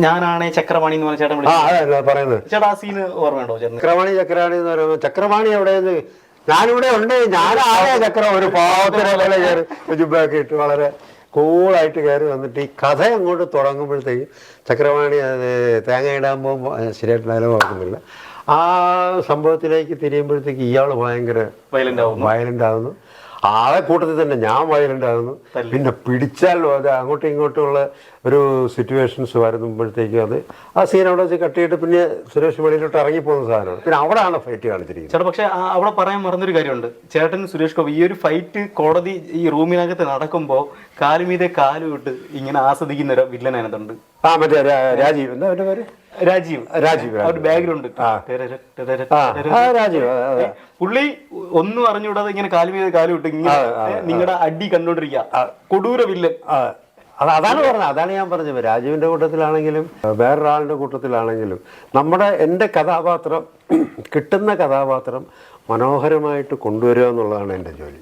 ഞാനാണ് ചക്രവാണി എന്ന് പറഞ്ഞ ചേട്ടൻ പറയുന്നത്. ചേട്ടാ ആ സീന് ഓർമ്മയുണ്ടോ? ചക്രവാണി എന്ന് പറയുമ്പോൾ ചക്രവാണി എവിടെയെന്ന് ഞാനിവിടെ ഉണ്ട്, ഞാനാണ് ചക്രം. ഒരു പാവത്തിനെ പോലെ കയറി ജുബൊക്കെ ഇട്ട് വളരെ കൂളായിട്ട് കയറി വന്നിട്ട് ഈ കഥ അങ്ങോട്ട് തുടങ്ങുമ്പോഴത്തേക്കും ചക്രവാണി അത് തേങ്ങ ഇടാൻ പോകുമ്പോൾ ശരിയായിട്ട് ഡയലോഗ് ഓർക്കുന്നില്ല, ആ സംഭവത്തിലേക്ക് തിരിയുമ്പോഴത്തേക്ക് ഇയാൾ ഭയങ്കര വയലൻ്റ് ആവുന്നു. ആളെ കൂട്ടത്തിൽ തന്നെ ഞാൻ വയലൻ്റ് ആകുന്നു. പിന്നെ പിടിച്ചാൽ അത് അങ്ങോട്ടും ഇങ്ങോട്ടുമുള്ള ഒരു സിറ്റുവേഷൻസ് വരുമ്പോഴത്തേക്കും അത് ആ സീൻ അവിടെ വെച്ച് കട്ട് ചെയ്തിട്ട് പിന്നെ സുരേഷ് വെളിയിലോട്ട് ഇറങ്ങിപ്പോകുന്ന സാധനമാണ്. പിന്നെ അവിടെയാണ് ഫൈറ്റ് കാണിച്ചിരിക്കുന്നത്. ചേട്ടാ പക്ഷെ അവിടെ പറയാൻ മറന്നൊരു കാര്യമുണ്ട്. ചേട്ടൻ സുരേഷ് ഗോപി ഈ ഒരു ഫൈറ്റ് കോടതി ഈ റൂമിനകത്ത് നടക്കുമ്പോൾ കാലുമീതെ കാലും ഇട്ട് ഇങ്ങനെ ആസ്വദിക്കുന്ന ഒരു വില്ലൻ അതിനകത്തുണ്ട്. ആ മറ്റേ രാജീവ്, എന്താ അവന്റെ പേര്? രാജീവ് ബാക്ക്ഗ്രൗണ്ട് രാജീവ്. പുള്ളി ഒന്നും അറിഞ്ഞുകൂടാതെ ഇങ്ങനെ കാലുമീതെ കാലും ഇട്ട് ഇങ്ങനെ നിങ്ങളുടെ അടി കണ്ടോണ്ടിരിക്കുക. കൊടൂര വില്ലൻ. അതാണ് പറഞ്ഞത്, അതാണ് ഞാൻ പറഞ്ഞത്. രാജീവിന്റെ കൂട്ടത്തിലാണെങ്കിലും വേറൊരാളുടെ കൂട്ടത്തിലാണെങ്കിലും എൻ്റെ കഥാപാത്രം, കിട്ടുന്ന കഥാപാത്രം മനോഹരമായിട്ട് കൊണ്ടുവരിക എന്നുള്ളതാണ് എൻ്റെ ജോലി.